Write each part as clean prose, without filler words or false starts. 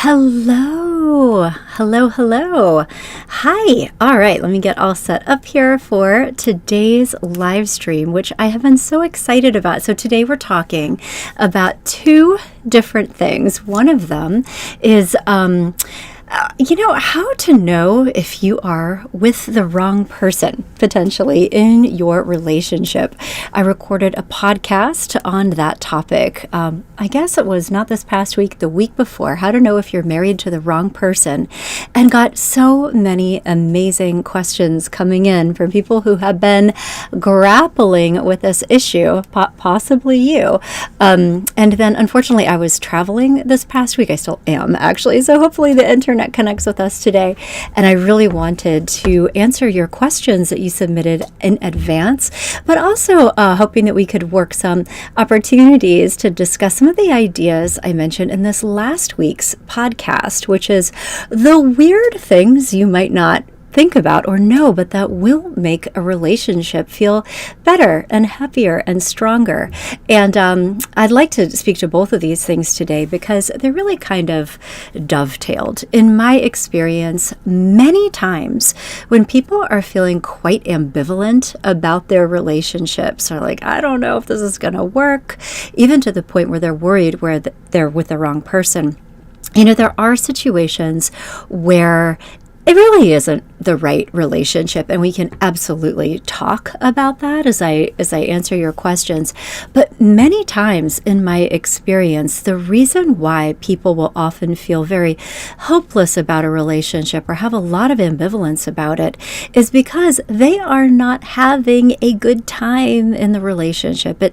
Hello. Hi. All right, let me get all set up here for today's live stream, which I have been so excited about. So today we're talking about two different things. One of them is how to know if you are with the wrong person, potentially, in your relationship. I recorded a podcast on that topic. I guess it was not this past week, the week before, how to know if you're married to the wrong person, and got so many amazing questions coming in from people who have been grappling with this issue, possibly you. And then, unfortunately, I was traveling this past week. I still am, actually. So hopefully the internet connects with us today, and I really wanted to answer your questions that you submitted in advance, but also hoping that we could work some opportunities to discuss some of the ideas I mentioned in this last week's podcast, which is the weird things you might not think about or know, but that will make a relationship feel better and happier and stronger. And I'd like to speak to both of these things today because they're really kind of dovetailed. In my experience, many times when people are feeling quite ambivalent about their relationships, or like, I don't know if this is going to work, even to the point where they're worried where they're with the wrong person. There are situations where it really isn't the right relationship, and we can absolutely talk about that as I answer your questions. But many times in my experience, the reason why people will often feel very hopeless about a relationship or have a lot of ambivalence about it is because they are not having a good time in the relationship.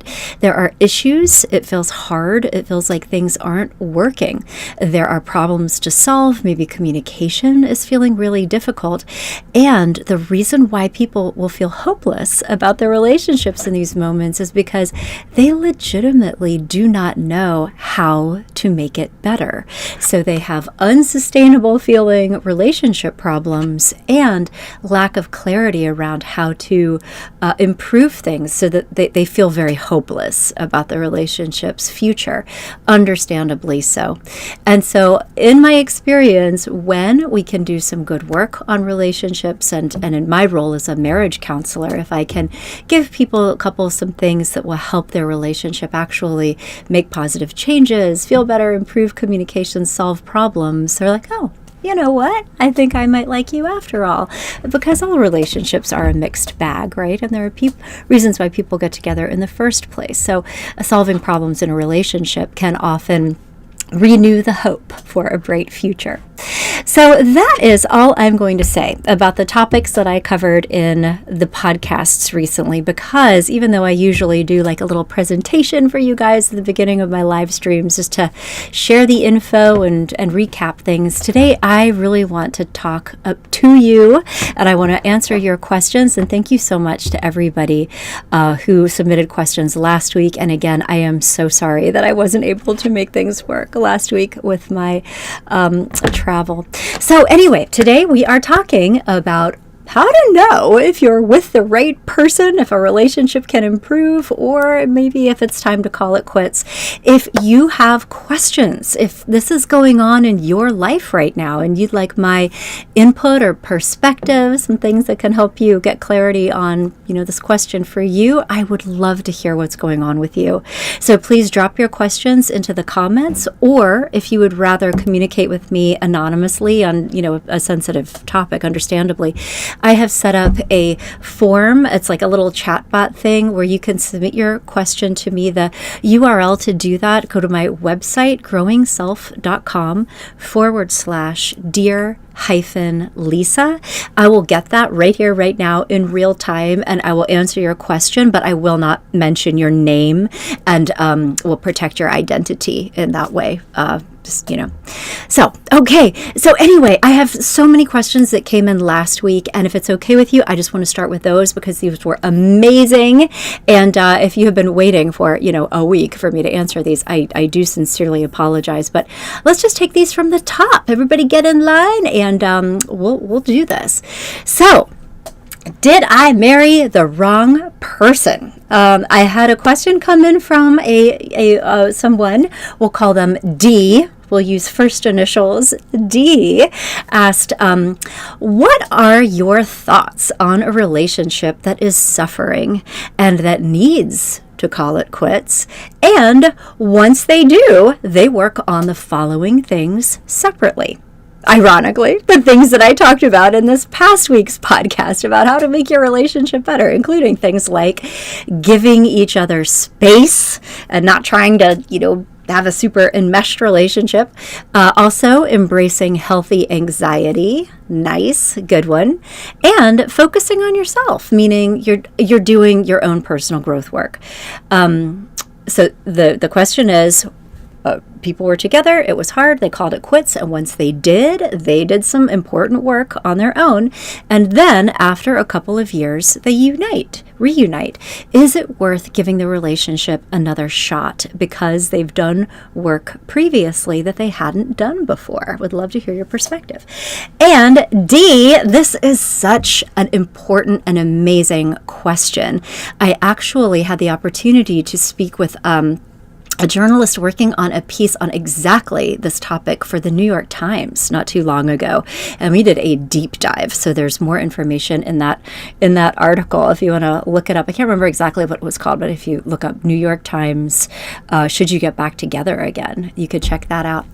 There are issues, it feels hard, it feels like things aren't working. There are problems to solve, maybe communication is feeling really difficult. And the reason why people will feel hopeless about their relationships in these moments is because they legitimately do not know how to make it better. So they have unsustainable feeling relationship problems and lack of clarity around how to improve things, so that they feel very hopeless about the relationship's future, understandably so. And so in my experience, when we can do some good work on relationships, and in my role as a marriage counselor, if I can give couples some things that will help their relationship actually make positive changes, feel better, improve communication, solve problems, they're like, oh, you know what? I think I might like you after all. Because all relationships are a mixed bag, right? And there are reasons why people get together in the first place. So solving problems in a relationship can often renew the hope for a bright future. So that is all I'm going to say about the topics that I covered in the podcasts recently, because even though I usually do like a little presentation for you guys at the beginning of my live streams just to share the info and recap things, today I really want to talk up to you, and I want to answer your questions. And thank you so much to everybody who submitted questions last week. And again, I am so sorry that I wasn't able to make things work last week with my travel. So anyway, today we are talking about how to know if you're with the right person, if a relationship can improve, or maybe if it's time to call it quits. If you have questions, if this is going on in your life right now and you'd like my input or perspective, some things that can help you get clarity on, this question for you, I would love to hear what's going on with you. So please drop your questions into the comments, or if you would rather communicate with me anonymously on, a sensitive topic, understandably, I have set up a form. It's like a little chatbot thing where you can submit your question to me. The URL to do that, go to my website, growingself.com/dear-Lisa. I will get that right here, right now, in real time, and I will answer your question, but I will not mention your name, and will protect your identity in that way. So, okay. So anyway, I have so many questions that came in last week, and if it's okay with you, I just want to start with those because these were amazing. And if you have been waiting for, a week for me to answer these, I do sincerely apologize. But let's just take these from the top. Everybody get in line, and we'll do this. So, Did I marry the wrong person? I had a question come in from someone, we'll call them D. We'll use first initials. D asked, what are your thoughts on a relationship that is suffering and that needs to call it quits? And once they do, they work on the following things separately. Ironically, the things that I talked about in this past week's podcast about how to make your relationship better, including things like giving each other space and not trying to, have a super enmeshed relationship. Also embracing healthy anxiety. Nice, good one. And focusing on yourself, meaning you're doing your own personal growth work. So the question is, people were together, it was hard, they called it quits, and once they did some important work on their own, and then after a couple of years, they reunite. Is it worth giving the relationship another shot because they've done work previously that they hadn't done before? Would love to hear your perspective. And D, this is such an important and amazing question. I actually had the opportunity to speak with a journalist working on a piece on exactly this topic for the New York Times not too long ago, and we did a deep dive. So there's more information in that article if you want to look it up. I can't remember exactly what it was called, but if you look up New York Times, should you get back together again, you could check that out.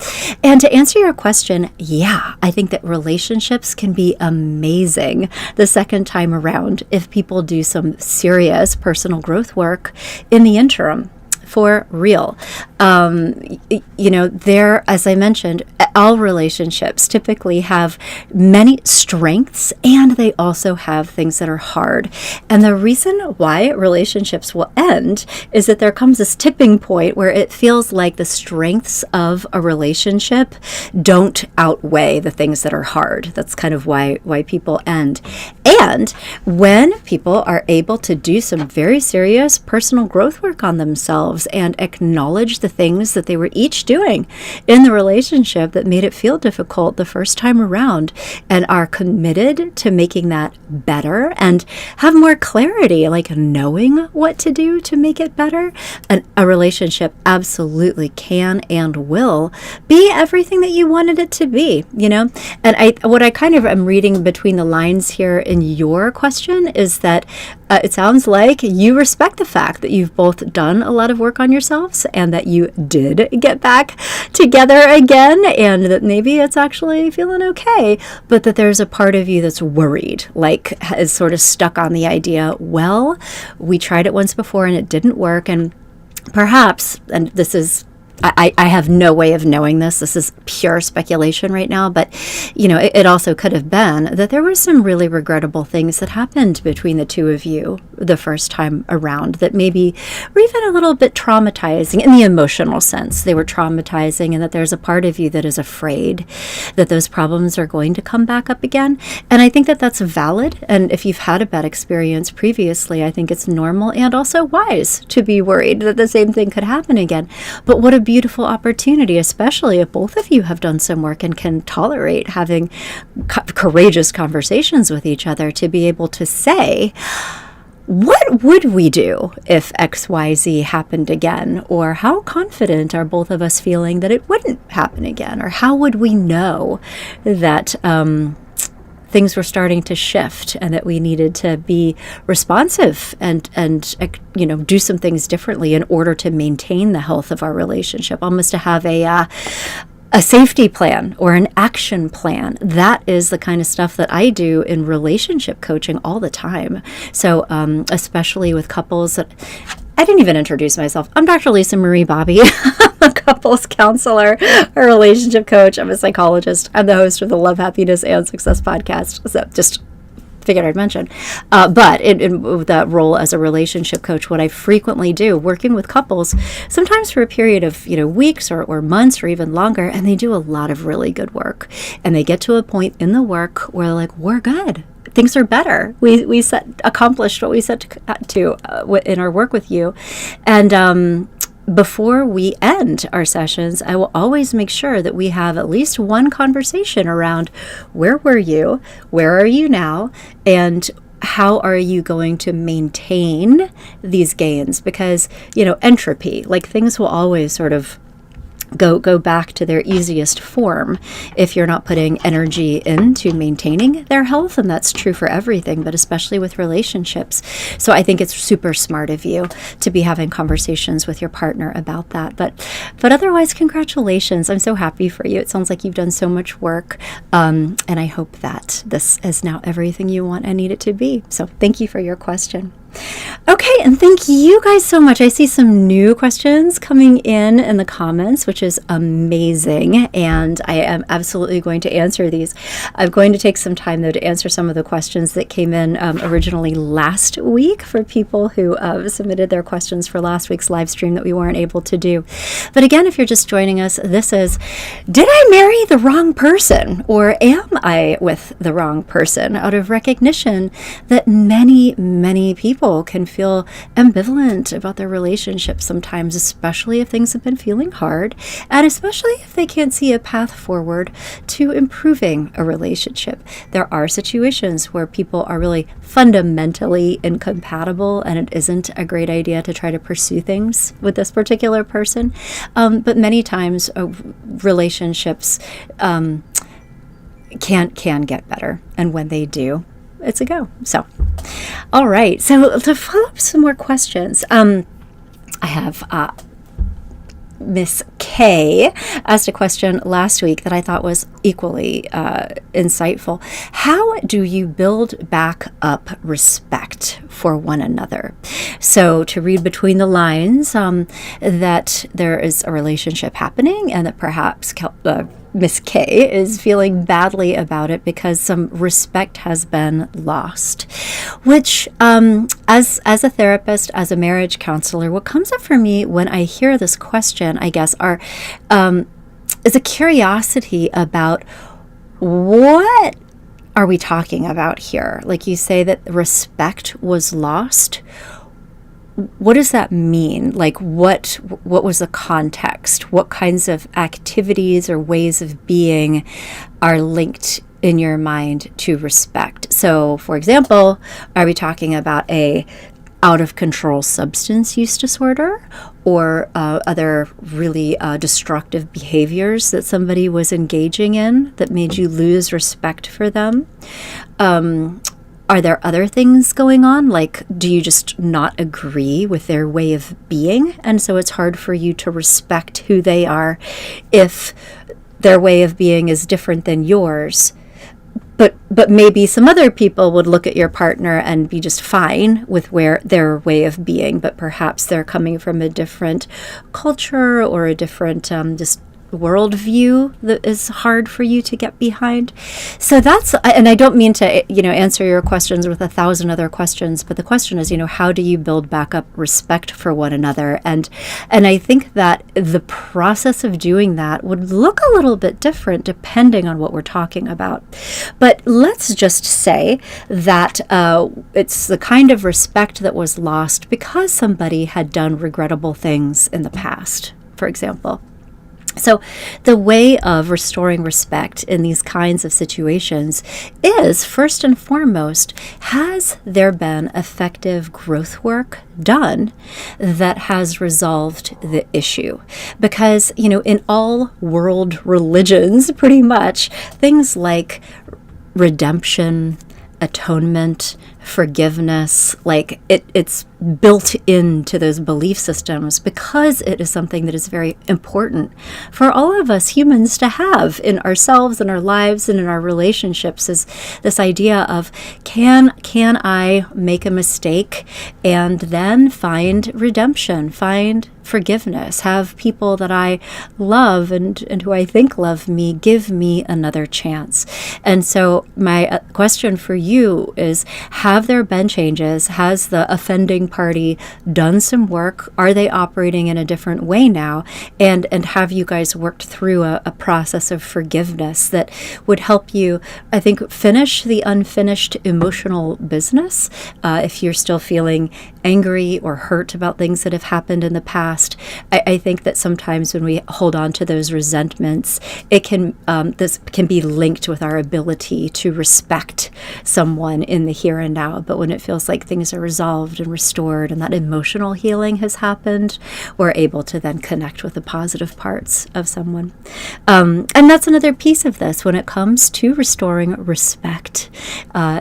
And to answer your question, yeah, I think that relationships can be amazing the second time around if people do some serious personal growth work in the interim. For real. As I mentioned, all relationships typically have many strengths and they also have things that are hard. And the reason why relationships will end is that there comes this tipping point where it feels like the strengths of a relationship don't outweigh the things that are hard. That's kind of why people end. And when people are able to do some very serious personal growth work on themselves and acknowledge the things that they were each doing in the relationship that made it feel difficult the first time around and are committed to making that better and have more clarity, like knowing what to do to make it better, and a relationship absolutely can and will be everything that you wanted it to be, And what I kind of am reading between the lines here in your question is that it sounds like you respect the fact that you've both done a lot of work on yourselves and that you did get back together again and that maybe it's actually feeling okay, but that there's a part of you that's worried, like is sort of stuck on the idea, well, we tried it once before and it didn't work, and perhaps, and this is I have no way of knowing this. This is pure speculation right now, but it also could have been that there were some really regrettable things that happened between the two of you the first time around that maybe were even a little bit traumatizing in the emotional sense. They were traumatizing, and that there's a part of you that is afraid that those problems are going to come back up again. And I think that that's valid. And if you've had a bad experience previously, I think it's normal and also wise to be worried that the same thing could happen again. But what a beautiful opportunity, especially if both of you have done some work and can tolerate having courageous conversations with each other, to be able to say, what would we do if XYZ happened again? Or how confident are both of us feeling that it wouldn't happen again? Or how would we know that things were starting to shift and that we needed to be responsive and do some things differently in order to maintain the health of our relationship, almost to have a safety plan or an action plan. That is the kind of stuff that I do in relationship coaching all the time. So especially with couples that I didn't even introduce myself. I'm Dr. Lisa Marie Bobby. I'm a couples counselor, a relationship coach. I'm a psychologist. I'm the host of the Love, Happiness, and Success podcast. So just figured I'd mention. But in that role as a relationship coach, what I frequently do, working with couples, sometimes for a period of weeks or months or even longer, and they do a lot of really good work. And they get to a point in the work where they're like, we're good. Things are better. We accomplished what we set to in our work with you. And before we end our sessions, I will always make sure that we have at least one conversation around where were you, where are you now, and how are you going to maintain these gains? Because, entropy, like things will always sort of go back to their easiest form if you're not putting energy into maintaining their health. And that's true for everything, but especially with relationships. So I think it's super smart of you to be having conversations with your partner about that. But otherwise, congratulations. I'm so happy for you. It sounds like you've done so much work. And I hope that this is now everything you want and need it to be. So thank you for your question. Okay, and thank you guys so much. I see some new questions coming in the comments, which is amazing, and I am absolutely going to answer these. I'm going to take some time, though, to answer some of the questions that came in originally last week for people who submitted their questions for last week's live stream that we weren't able to do. But again, if you're just joining us, this is, did I marry the wrong person, or am I with the wrong person? Out of recognition that many people can feel ambivalent about their relationships sometimes, especially if things have been feeling hard, and especially if they can't see a path forward to improving a relationship. There are situations where people are really fundamentally incompatible, and it isn't a great idea to try to pursue things with this particular person. But many times relationships can get better, and when they do, it's a go. So, all right. So to follow up some more questions, I have Miss K asked a question last week that I thought was equally insightful. How do you build back up respect for one another? So to read between the lines, that there is a relationship happening, and that perhaps Miss K is feeling badly about it because some respect has been lost, which as a therapist, as a marriage counselor, what comes up for me when I hear this question, I guess, is a curiosity about what are we talking about here? Like you say that respect was lost. What does that mean? Like what was the context? What kinds of activities or ways of being are linked in your mind to respect? So, for example, are we talking about a out of control substance use disorder, or other really destructive behaviors that somebody was engaging in that made you lose respect for them? Are there other things going on? Like, do you just not agree with their way of being? And so it's hard for you to respect who they are if their way of being is different than yours. But maybe some other people would look at your partner and be just fine with their way of being, but perhaps they're coming from a different culture or a different just worldview that is hard for you to get behind. So that's, and I don't mean to, answer your questions with 1,000 other questions, but the question is, how do you build back up respect for one another? And I think that the process of doing that would look a little bit different depending on what we're talking about. But let's just say that it's the kind of respect that was lost because somebody had done regrettable things in the past, for example. So the way of restoring respect in these kinds of situations is, first and foremost, has there been effective growth work done that has resolved the issue? Because, in all world religions, pretty much, things like redemption, atonement, forgiveness, like it's built into those belief systems because it is something that is very important for all of us humans to have in ourselves, in our lives, and in our relationships, is this idea of can I make a mistake and then find redemption, find forgiveness, have people that I love and who I think love me give me another chance. And so my question for you is, have there been changes? Has the offending party done some work? Are they operating in a different way now? And have you guys worked through a process of forgiveness that would help you, I think, finish the unfinished emotional business? If you're still feeling angry or hurt about things that have happened in the past, past. I think that sometimes when we hold on to those resentments, it can this can be linked with our ability to respect someone in the here and now. But when it feels like things are resolved and restored and that emotional healing has happened, we're able to then connect with the positive parts of someone. And that's another piece of this when it comes to restoring respect,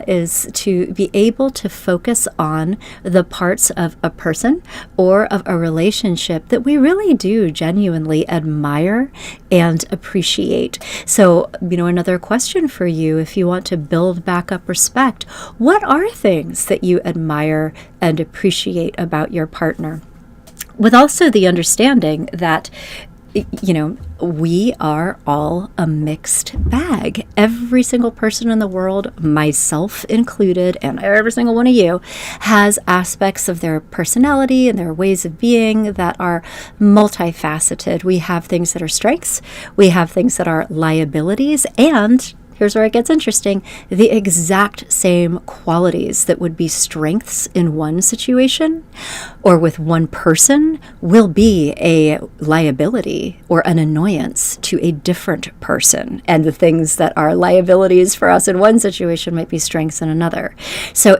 is to be able to focus on the parts of a person or of a relationship that we really do genuinely admire and appreciate. So, another question for you, if you want to build back up respect, what are things that you admire and appreciate about your partner? With also the understanding that we are all a mixed bag. Every single person in the world, myself included, and every single one of you, has aspects of their personality and their ways of being that are multifaceted. We have things that are strengths, we have things that are liabilities, and here's where it gets interesting, the exact same qualities that would be strengths in one situation or with one person will be a liability or an annoyance to a different person. And the things that are liabilities for us in one situation might be strengths in another. So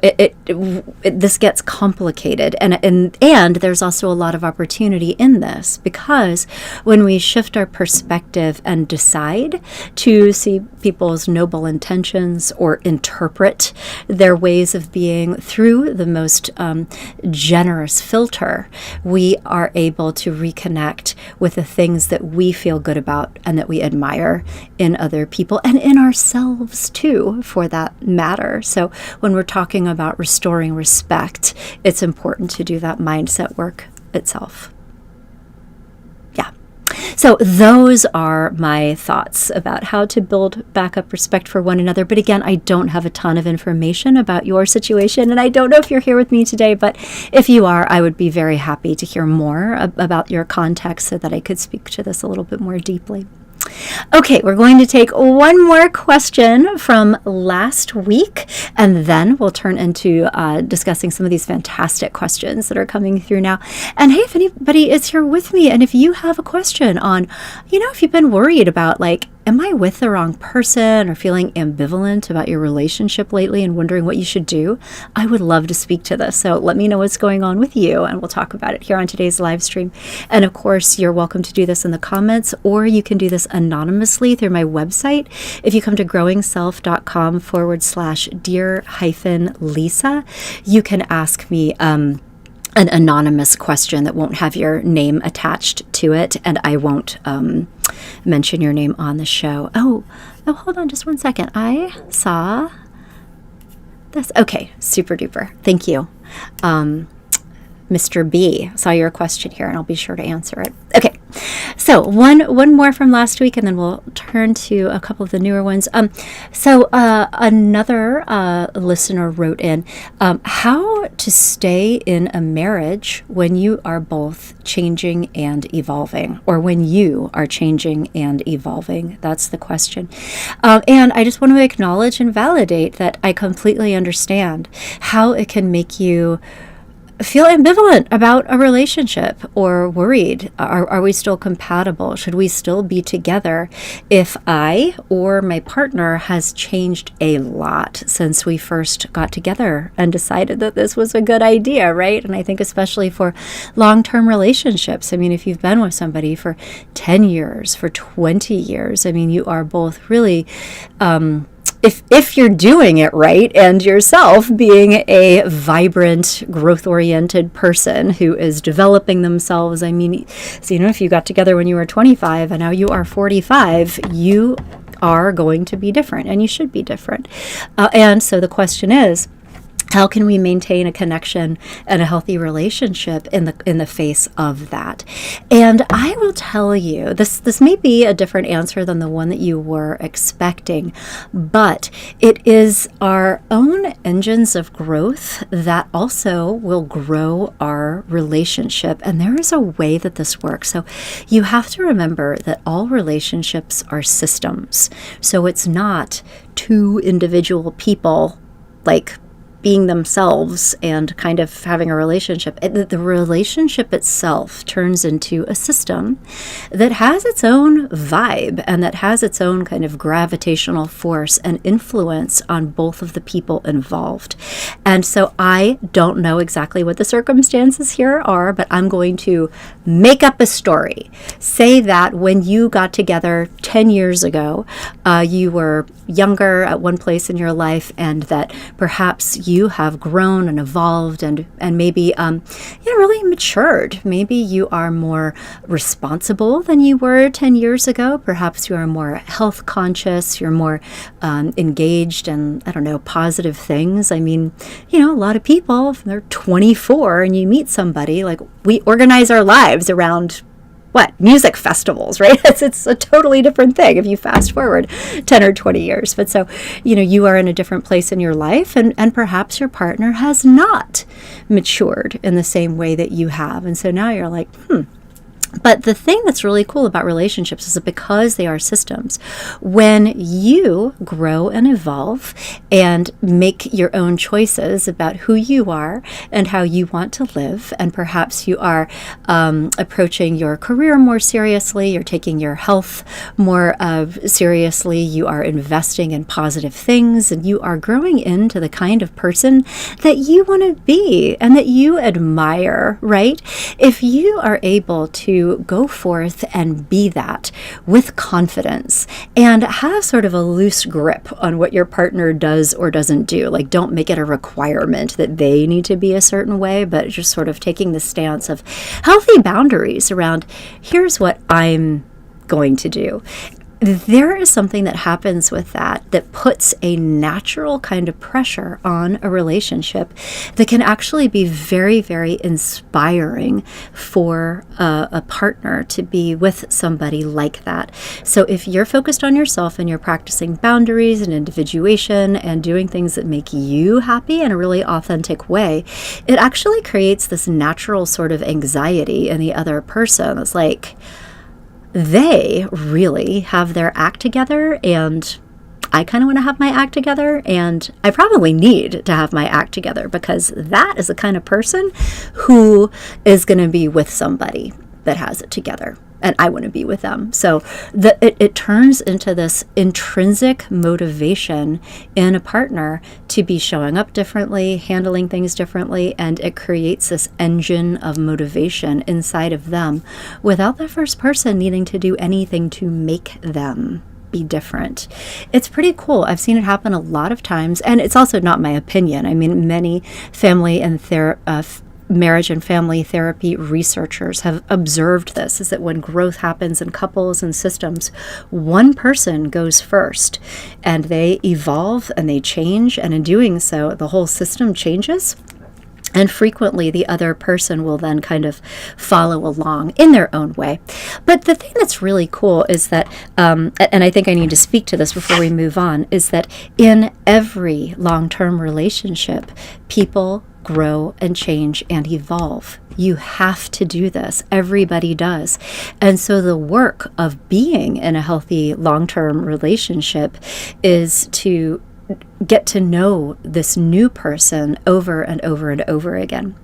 this gets complicated. And there's also a lot of opportunity in this, because when we shift our perspective and decide to see people's noble intentions or interpret their ways of being through the most generous filter, we are able to reconnect with the things that we feel good about and that we admire in other people and in ourselves too, for that matter. So when we're talking about restoring respect, it's important to do that mindset work itself. So those are my thoughts about how to build back up respect for one another. But again, I don't have a ton of information about your situation, and I don't know if you're here with me today, but if you are, I would be very happy to hear more about your context so that I could speak to this a little bit more deeply. Okay, we're going to take one more question from last week, and then we'll turn into discussing some of these fantastic questions that are coming through now. And hey, if anybody is here with me, and if you have a question on, if you've been worried about, am I with the wrong person, or feeling ambivalent about your relationship lately and wondering what you should do, I would love to speak to this. So let me know what's going on with you, and we'll talk about it here on today's live stream. And of course, you're welcome to do this in the comments, or you can do this anonymously through my website. If you come to growingself.com/dear-Lisa, you can ask me an anonymous question that won't have your name attached to it, and I won't mention your name on the show. Oh, hold on just one second. I saw this. Okay, super duper. Thank you. Mr. B, saw your question here, and I'll be sure to answer it. Okay, so one more from last week, and then we'll turn to a couple of the newer ones. So another listener wrote in, how to stay in a marriage when you are both changing and evolving, or when you are changing and evolving. That's the question. And I just want to acknowledge and validate that I completely understand how it can make you feel ambivalent about a relationship, or worried. Are we still compatible? Should we still be together if I or my partner has changed a lot since we first got together and decided that this was a good idea, right? And I think especially for long-term relationships, if you've been with somebody for 10 years, for 20 years, you are both really if you're doing it right, and yourself being a vibrant, growth-oriented person who is developing themselves. If you got together when you were 25 and now you are 45, you are going to be different, and you should be different. And so the question is, how can we maintain a connection and a healthy relationship in the face of that? And I will tell you, this may be a different answer than the one that you were expecting, but it is our own engines of growth that also will grow our relationship. And there is a way that this works. So you have to remember that all relationships are systems. So it's not two individual people being themselves and kind of having a relationship, the relationship itself turns into a system that has its own vibe and that has its own kind of gravitational force and influence on both of the people involved. And so I don't know exactly what the circumstances here are, but I'm going to make up a story. Say that when you got together 10 years ago, you were younger at one place in your life, and that perhaps you have grown and evolved and maybe really matured. Maybe you are more responsible than you were 10 years ago. Perhaps you are more health conscious. You're more engaged in, positive things. I mean, a lot of people, if they're 24 and you meet somebody, like, we organize our lives around music festivals, right? It's a totally different thing if you fast forward 10 or 20 years. But so, you are in a different place in your life, and perhaps your partner has not matured in the same way that you have. And so now you're like, But the thing that's really cool about relationships is that because they are systems, when you grow and evolve and make your own choices about who you are and how you want to live, and perhaps you are approaching your career more seriously, you're taking your health more seriously, you are investing in positive things, and you are growing into the kind of person that you want to be and that you admire, right? If you are able to go forth and be that with confidence and have sort of a loose grip on what your partner does or doesn't do. Like, don't make it a requirement that they need to be a certain way, but just sort of taking the stance of healthy boundaries around, here's what I'm going to do. There is something that happens with that puts a natural kind of pressure on a relationship that can actually be very, very inspiring for a partner to be with somebody like that. So if you're focused on yourself and you're practicing boundaries and individuation and doing things that make you happy in a really authentic way, it actually creates this natural sort of anxiety in the other person. It's like, they really have their act together, and I kind of want to have my act together, and I probably need to have my act together because that is the kind of person who is going to be with somebody that has it together, and I want to be with them. So it turns into this intrinsic motivation in a partner to be showing up differently, handling things differently, and it creates this engine of motivation inside of them without the first person needing to do anything to make them be different. It's pretty cool. I've seen it happen a lot of times, and it's also not my opinion. I mean, many family and marriage and family therapy researchers have observed this, is that when growth happens in couples and systems, one person goes first and they evolve and they change, and in doing so, the whole system changes. And frequently the other person will then kind of follow along in their own way. But the thing that's really cool is that, and I think I need to speak to this before we move on, is that in every long-term relationship, people grow and change and evolve. You have to do this. Everybody does. And so the work of being in a healthy long-term relationship is to get to know this new person over and over and over again,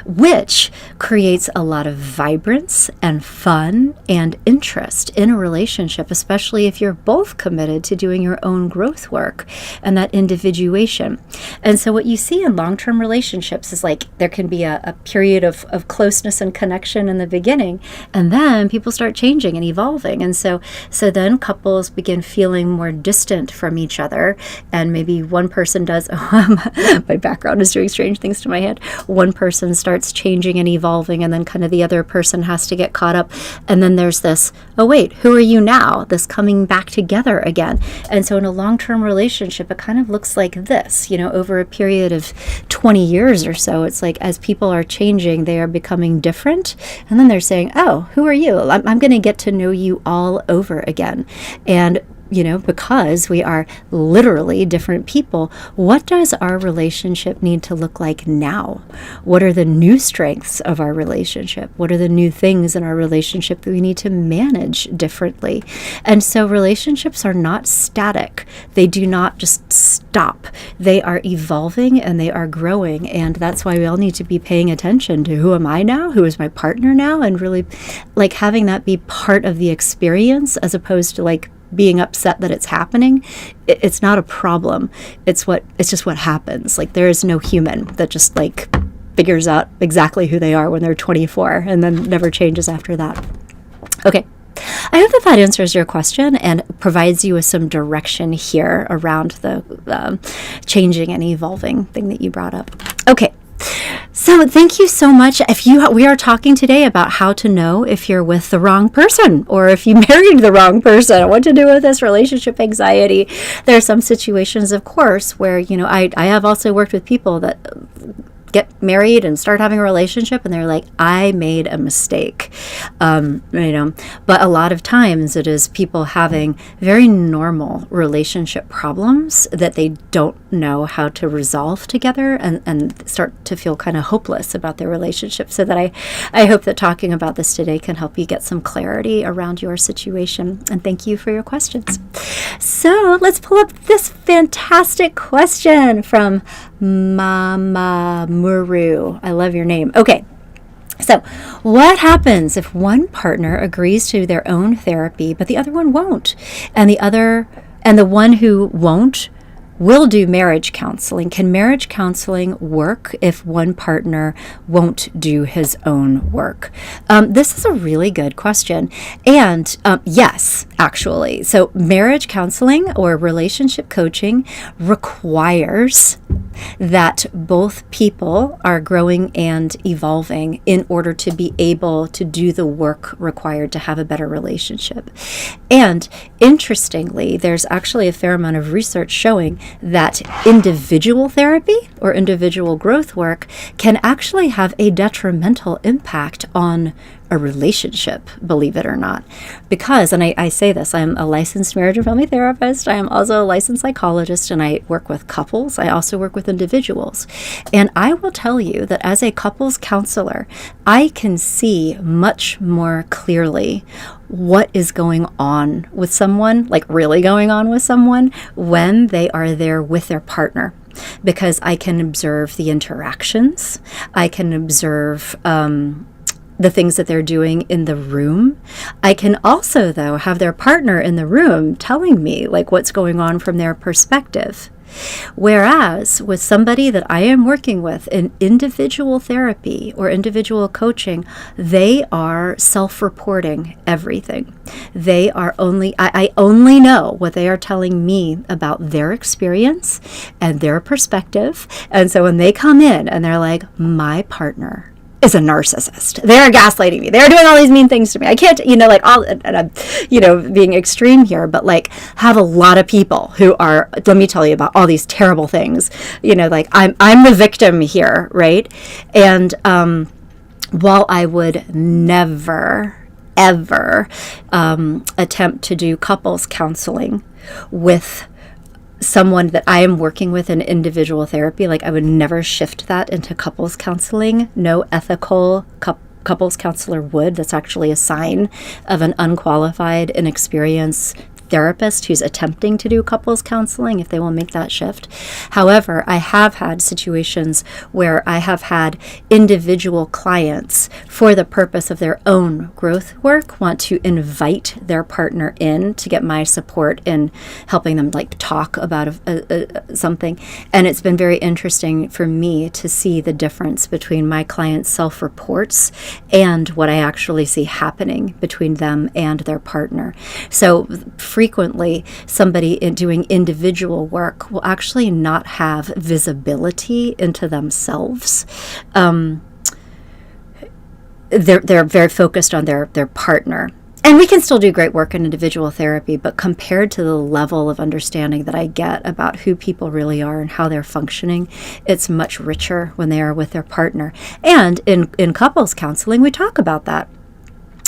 which creates a lot of vibrance and fun and interest in a relationship, especially if you're both committed to doing your own growth work and that individuation. And so what you see in long-term relationships is like there can be a period of closeness and connection in the beginning, and then people start changing and evolving. And so then couples begin feeling more distant from each other, and maybe one person does, my background is doing strange things to my head. One person starts changing and evolving, and then kind of the other person has to get caught up. And then there's this, oh wait, who are you now? This coming back together again. And so in a long-term relationship, it kind of looks like this, over a period of 20 years or so. It's like as people are changing, they are becoming different. And then they're saying, oh, who are you? I'm going to get to know you all over again. And because we are literally different people, what does our relationship need to look like now? What are the new strengths of our relationship? What are the new things in our relationship that we need to manage differently? And so relationships are not static. They do not just stop. They are evolving and they are growing. And that's why we all need to be paying attention to who am I now? Who is my partner now? And really like having that be part of the experience as opposed to like being upset that it's happening. It's not a problem. It's just what happens. Like there is no human that just like figures out exactly who they are when they're 24 and then never changes after that. Okay. I hope that answers your question and provides you with some direction here around the changing and evolving thing that you brought up. Okay. So thank you so much. We are talking today about how to know if you're with the wrong person or if you married the wrong person, what to do with this relationship anxiety. There are some situations, of course, where, I have also worked with people that get married and start having a relationship and they're like, I made a mistake. But a lot of times it is people having very normal relationship problems that they don't know how to resolve together and start to feel kind of hopeless about their relationship. So that I hope that talking about this today can help you get some clarity around your situation. And thank you for your questions. So let's pull up this fantastic question from Mama Muru. I love your name. Okay. So what happens if one partner agrees to their own therapy, but the other one won't? And the one who won't will do marriage counseling. Can marriage counseling work if one partner won't do his own work? This is a really good question. And yes, actually. So marriage counseling or relationship coaching requires that both people are growing and evolving in order to be able to do the work required to have a better relationship. And interestingly, there's actually a fair amount of research showing that individual therapy or individual growth work can actually have a detrimental impact on a relationship, believe it or not. Because, and I say this, I'm a licensed marriage and family therapist. I am also a licensed psychologist and I work with couples. I also work with individuals. And I will tell you that as a couples counselor, I can see much more clearly what is going on with someone, like really going on with someone, when they are there with their partner. Because I can observe the interactions. I can observe the things that they're doing in the room. I can also, though, have their partner in the room telling me like what's going on from their perspective. Whereas with somebody that I am working with in individual therapy or individual coaching, they are self-reporting everything. They are I only know what they are telling me about their experience and their perspective. And so when they come in and they're like, my partner is a narcissist. They're gaslighting me. They're doing all these mean things to me. I can't, like all, and I'm, being extreme here, but like have a lot of people who are, let me tell you about all these terrible things, like I'm the victim here, right? And while I would never, ever attempt to do couples counseling with someone that I am working with in individual therapy, like I would never shift that into couples counseling. No ethical couples counselor would. That's actually a sign of an unqualified, inexperienced therapist who's attempting to do couples counseling, if they will make that shift. However, I have had situations where I have had individual clients, for the purpose of their own growth work, want to invite their partner in to get my support in helping them like talk about something. And it's been very interesting for me to see the difference between my clients' self-reports and what I actually see happening between them and their partner. So frequently, somebody doing individual work will actually not have visibility into themselves. They're very focused on their partner. And we can still do great work in individual therapy, but compared to the level of understanding that I get about who people really are and how they're functioning, it's much richer when they are with their partner. And in couples counseling, we talk about that.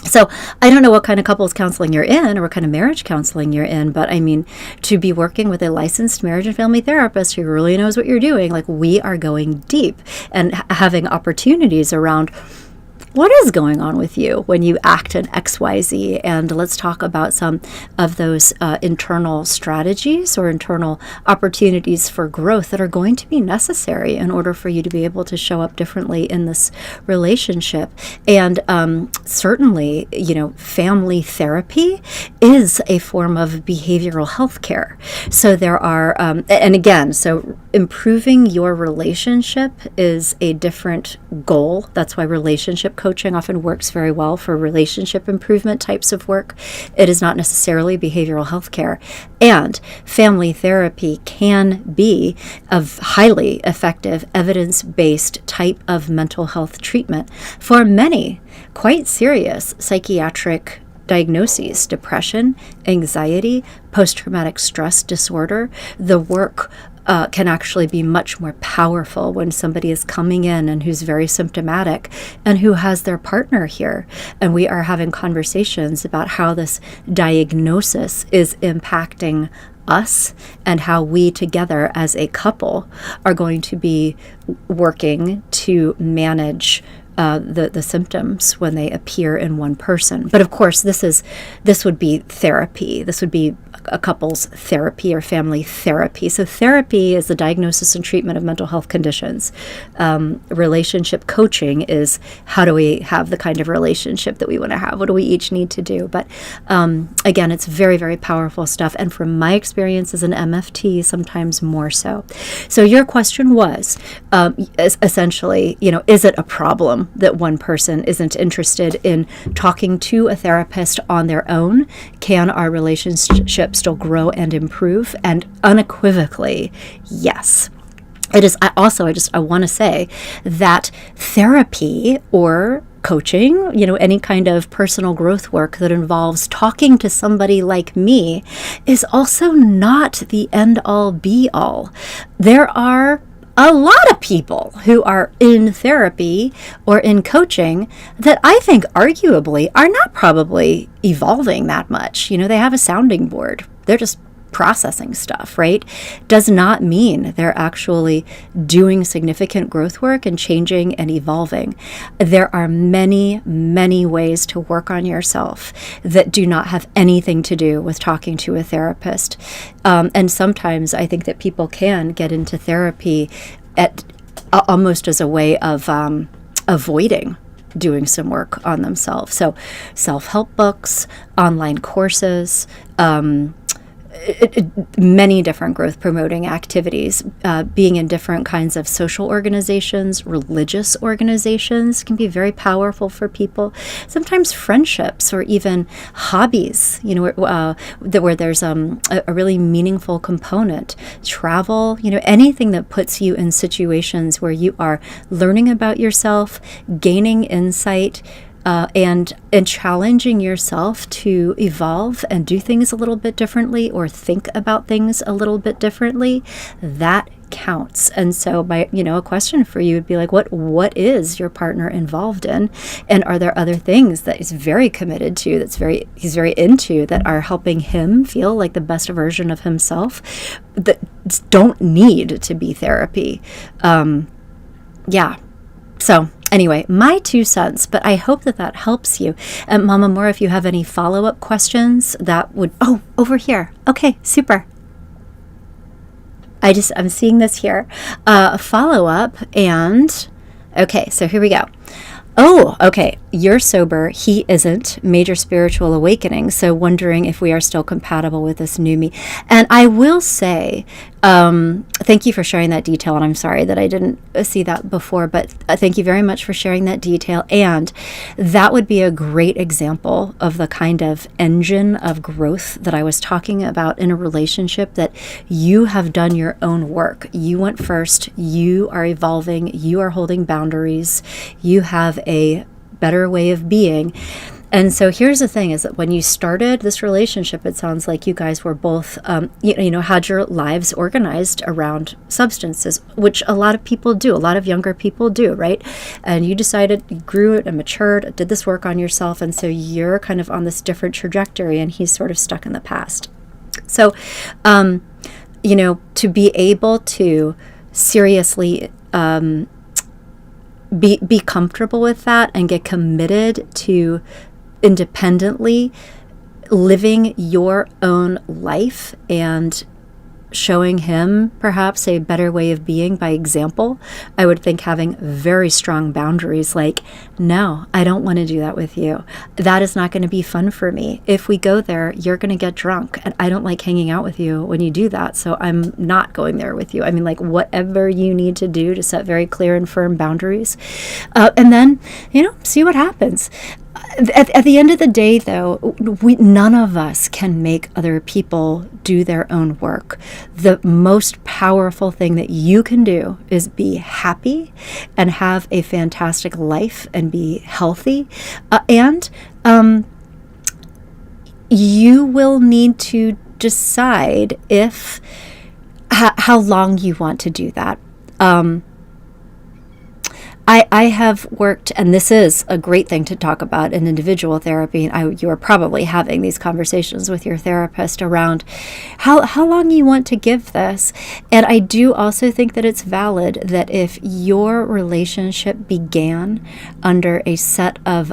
So I don't know what kind of couples counseling you're in or what kind of marriage counseling you're in, but I mean, to be working with a licensed marriage and family therapist who really knows what you're doing, like we are going deep and having opportunities around what is going on with you when you act in XYZ? And let's talk about some of those internal strategies or internal opportunities for growth that are going to be necessary in order for you to be able to show up differently in this relationship. And certainly, family therapy is a form of behavioral health care. So there are, and again, so improving your relationship is a different goal. That's why relationship coaching often works very well for relationship improvement types of work. It is not necessarily behavioral health care. And family therapy can be a highly effective, evidence-based type of mental health treatment for many quite serious psychiatric diagnoses: depression, anxiety, post-traumatic stress disorder. The work can actually be much more powerful when somebody is coming in and who's very symptomatic and who has their partner here. And we are having conversations about how this diagnosis is impacting us and how we together as a couple are going to be working to manage the symptoms when they appear in one person. But of course, this would be therapy. This would be a couple's therapy or family therapy. So therapy is the diagnosis and treatment of mental health conditions. Relationship coaching is how do we have the kind of relationship that we want to have? What do we each need to do? But again, it's very, very powerful stuff. And from my experience as an MFT, sometimes more so. So your question was essentially, is it a problem that one person isn't interested in talking to a therapist on their own? Can our relationship still grow and improve? And unequivocally, yes. It is. I want to say that therapy or coaching, any kind of personal growth work that involves talking to somebody like me is also not the end all be all. There are a lot of people who are in therapy or in coaching that I think arguably are not probably evolving that much. They have a sounding board. They're just processing stuff, right? Does not mean they're actually doing significant growth work and changing and evolving. There are many, many ways to work on yourself that do not have anything to do with talking to a therapist. And sometimes I think that people can get into therapy almost as a way of avoiding doing some work on themselves. So self-help books, online courses, many different growth promoting activities, being in different kinds of social organizations, religious organizations can be very powerful for people. Sometimes friendships or even hobbies, where there's a really meaningful component. Travel, anything that puts you in situations where you are learning about yourself, gaining insight, and challenging yourself to evolve and do things a little bit differently or think about things a little bit differently, that counts. And so a question for you would be like, what is your partner involved in? And are there other things that he's very committed to, he's very into, that are helping him feel like the best version of himself that don't need to be therapy? So anyway, my 2 cents, but I hope that helps you. And Mama Moore, if you have any follow-up questions, that would, over here. Okay, super. I'm seeing this here. Follow-up and, okay, so here we go. Oh, okay. You're sober. He isn't. Major spiritual awakening. So wondering if we are still compatible with this new me. And I will say, thank you for sharing that detail. And I'm sorry that I didn't see that before, but thank you very much for sharing that detail. And that would be a great example of the kind of engine of growth that I was talking about in a relationship, that you have done your own work. You went first. You are evolving. You are holding boundaries. You have a better way of being. And so here's the thing is that when you started this relationship, it sounds like you guys were both, had your lives organized around substances, which a lot of people do, a lot of younger people do, right? And you decided, you grew it and matured, did this work on yourself. And so you're kind of on this different trajectory and he's sort of stuck in the past. So, to be able to seriously be comfortable with that and get committed to independently living your own life and showing him perhaps a better way of being by example, I would think having very strong boundaries like, no, I don't want to do that with you. That is not going to be fun for me. If we go there, you're going to get drunk and I don't like hanging out with you when you do that. So I'm not going there with you. I mean, like whatever you need to do to set very clear and firm boundaries. And then, see what happens. At the end of the day, though, none of us can make other people do their own work. The most powerful thing that you can do is be happy and have a fantastic life and be healthy. And you will need to decide how long you want to do that. I have worked, and this is a great thing to talk about in individual therapy, and you are probably having these conversations with your therapist around how long you want to give this. And I do also think that it's valid that if your relationship began under a set of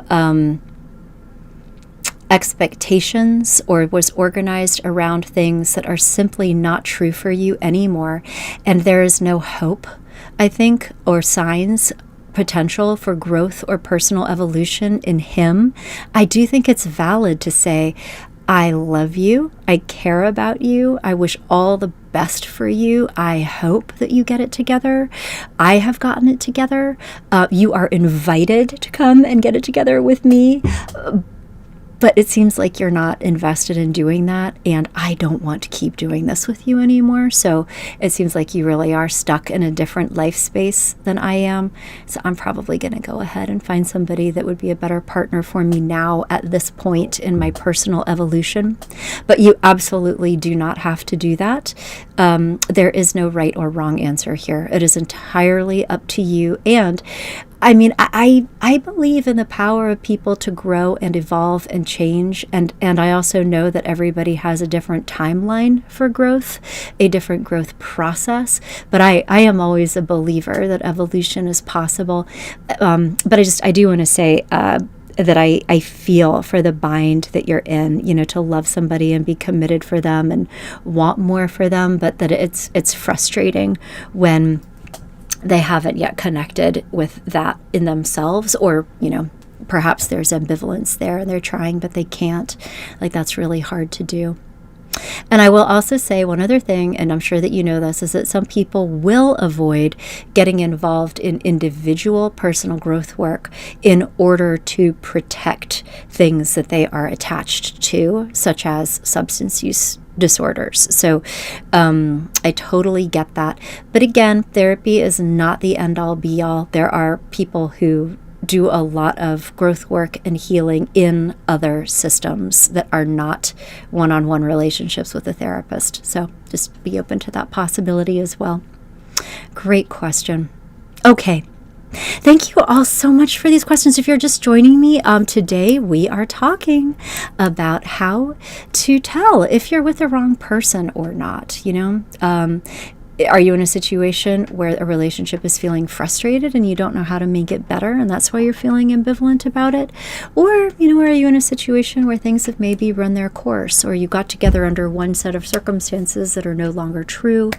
expectations or was organized around things that are simply not true for you anymore, and there is no hope, I think, or signs potential for growth or personal evolution in him, I do think it's valid to say, I love you, I care about you, I wish all the best for you, I hope that you get it together, I have gotten it together, you are invited to come and get it together with me, but it seems like you're not invested in doing that, and I don't want to keep doing this with you anymore. So it seems like you really are stuck in a different life space than I am. So I'm probably going to go ahead and find somebody that would be a better partner for me now at this point in my personal evolution. But you absolutely do not have to do that. There is no right or wrong answer here. It is entirely up to you. And I mean, I believe in the power of people to grow and evolve and change. And I also know that everybody has a different timeline for growth, a different growth process. But I am always a believer that evolution is possible. But I do want to say that I feel for the bind that you're in, to love somebody and be committed for them and want more for them, but that it's frustrating when they haven't yet connected with that in themselves, or, perhaps there's ambivalence there and they're trying, but they can't. Like, that's really hard to do. And I will also say one other thing, and I'm sure that you know this, is that some people will avoid getting involved in individual personal growth work in order to protect things that they are attached to, such as substance use disorders. So I totally get that. But again, therapy is not the end-all be-all. There are people who do a lot of growth work and healing in other systems that are not one-on-one relationships with a therapist. So just be open to that possibility as well. Great question. Okay. Thank you all so much for these questions. If you're just joining me, today we are talking about how to tell if you're with the wrong person or not. Are you in a situation where a relationship is feeling frustrated and you don't know how to make it better, and that's why you're feeling ambivalent about it? Or, are you in a situation where things have maybe run their course, or you got together under one set of circumstances that are no longer true,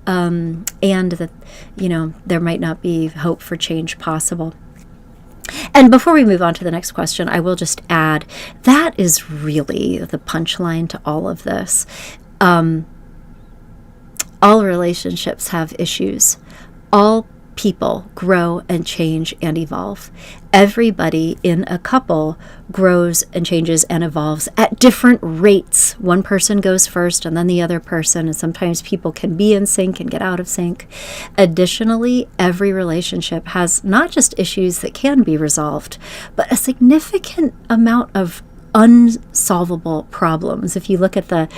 and that, there might not be hope for change possible? And before we move on to the next question, I will just add, that is really the punchline to all of this. All relationships have issues. All people grow and change and evolve. Everybody in a couple grows and changes and evolves at different rates. One person goes first and then the other person, and sometimes people can be in sync and get out of sync. Additionally, every relationship has not just issues that can be resolved, but a significant amount of unsolvable problems. If you look at the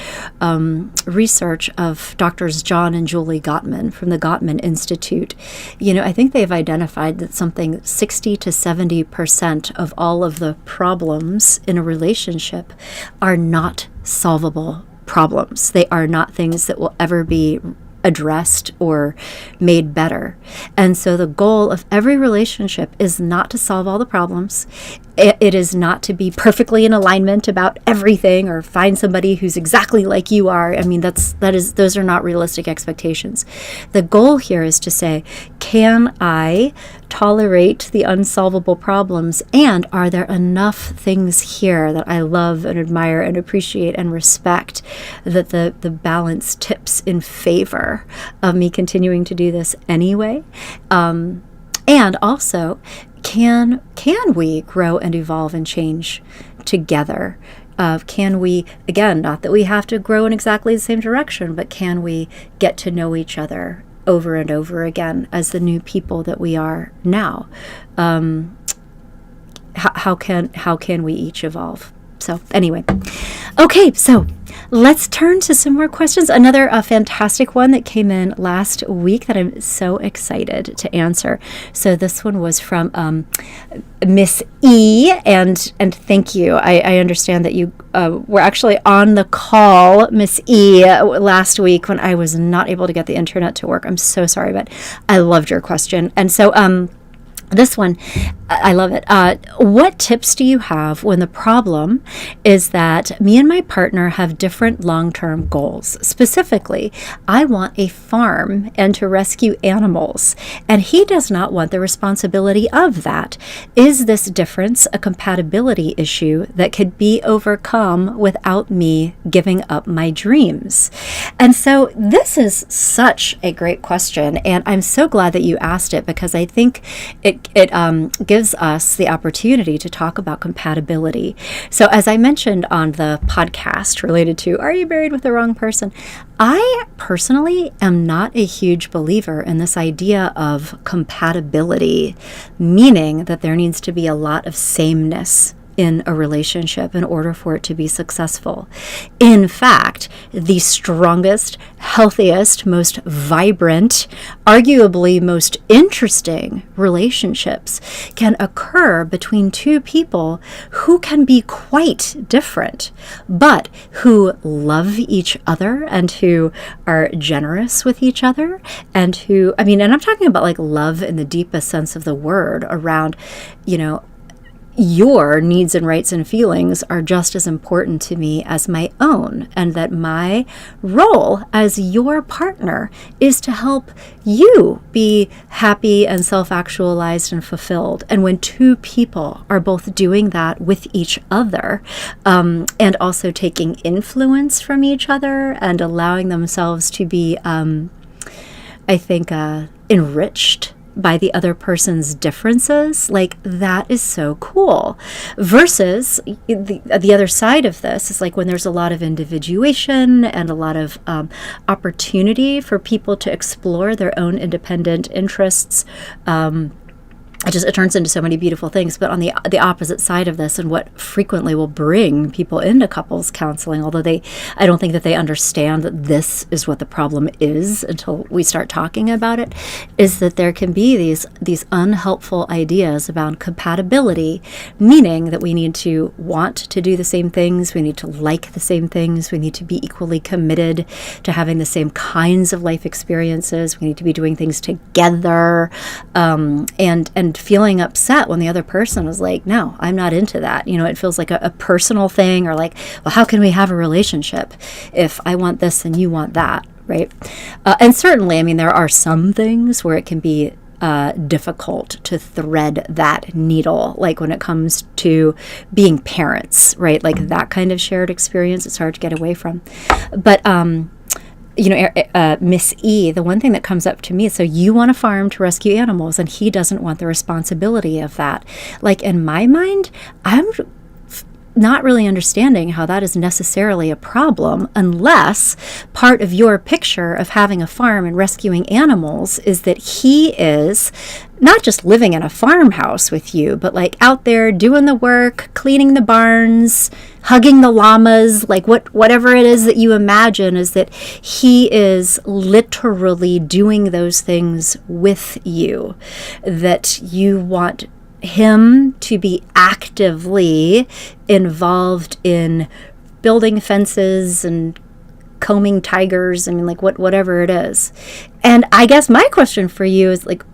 research of doctors John and Julie Gottman from the Gottman Institute, I think they've identified that something 60 to 70% of all of the problems in a relationship are not solvable problems. They are not things that will ever be addressed or made better. And so the goal of every relationship is not to solve all the problems. It is not to be perfectly in alignment about everything or find somebody who's exactly like you are. I mean, those are not realistic expectations. The goal here is to say, can I tolerate the unsolvable problems, and are there enough things here that I love and admire and appreciate and respect that the balance tips in favor of me continuing to do this anyway? And also, can we grow and evolve and change together? Can we, again, not that we have to grow in exactly the same direction, but can we get to know each other over and over again as the new people that we are now? How can we each evolve? So anyway, okay, so let's turn to some more questions. Another fantastic one that came in last week that I'm so excited to answer. So this one was from Miss E, and thank you. I understand that you were actually on the call, Miss E, last week when I was not able to get the internet to work. I'm so sorry, but I loved your question. And so this one, I love it. What tips do you have when the problem is that me and my partner have different long-term goals? Specifically, I want a farm and to rescue animals, and he does not want the responsibility of that. Is this difference a compatibility issue that could be overcome without me giving up my dreams? And so this is such a great question, and I'm so glad that you asked it, because I think it gives us the opportunity to talk about compatibility. So as I mentioned on the podcast related to, are you married with the wrong person? I personally am not a huge believer in this idea of compatibility, meaning that there needs to be a lot of sameness in a relationship in order for it to be successful. In fact, the strongest, healthiest, most vibrant, arguably most interesting relationships can occur between two people who can be quite different, but who love each other and who are generous with each other, and who, and I'm talking about like love in the deepest sense of the word around, your needs and rights and feelings are just as important to me as my own, and that my role as your partner is to help you be happy and self-actualized and fulfilled. And when two people are both doing that with each other, and also taking influence from each other and allowing themselves to be, enriched by the other person's differences, like that is so cool. Versus the other side of this is like when there's a lot of individuation and a lot of opportunity for people to explore their own independent interests. It turns into so many beautiful things. But on the opposite side of this, and what frequently will bring people into couples counseling, although I don't think that they understand that this is what the problem is until we start talking about it, is that there can be these unhelpful ideas about compatibility, meaning that we need to want to do the same things, we need to like the same things, we need to be equally committed to having the same kinds of life experiences, we need to be doing things together, and feeling upset when the other person is like, no, I'm not into that. It feels like a personal thing, or like, well, how can we have a relationship if I want this and you want that, right? And certainly, there are some things where it can be difficult to thread that needle, like when it comes to being parents, right? Like that kind of shared experience, it's hard to get away from. But Miss E, the one thing that comes up to me is, so you want a farm to rescue animals and he doesn't want the responsibility of that. Like, in my mind, I'm not really understanding how that is necessarily a problem, unless part of your picture of having a farm and rescuing animals is that he is not just living in a farmhouse with you, but like out there doing the work, cleaning the barns, hugging the llamas, like whatever it is that you imagine, is that he is literally doing those things with you, that you want him to be actively involved in building fences and combing tigers. I mean, like whatever it is. And I guess my question for you is, like,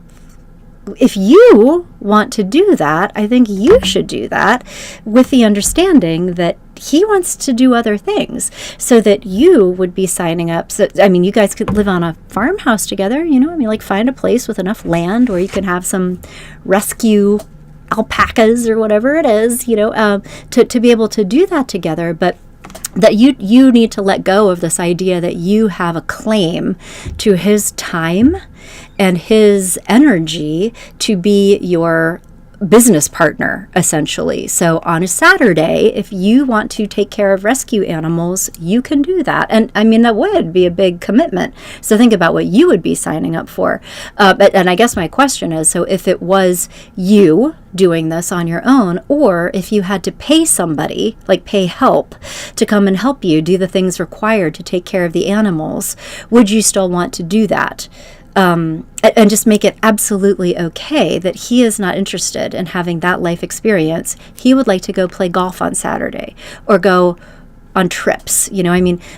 if you want to do that, I think you should do that with the understanding that he wants to do other things, so that you would be signing up. So, I mean, you guys could live on a farmhouse together, like find a place with enough land where you can have some rescue alpacas or whatever it is, to be able to do that together. But that you need to let go of this idea that you have a claim to his time and his energy to be your business partner, essentially. So on a Saturday, if you want to take care of rescue animals, you can do that. And I mean, that would be a big commitment. So think about what you would be signing up for. And I guess my question is, so if it was you doing this on your own, or if you had to pay somebody, like pay help to come and help you do the things required to take care of the animals, would you still want to do that? And just make it absolutely okay that he is not interested in having that life experience. He would like to go play golf on Saturday or go on trips,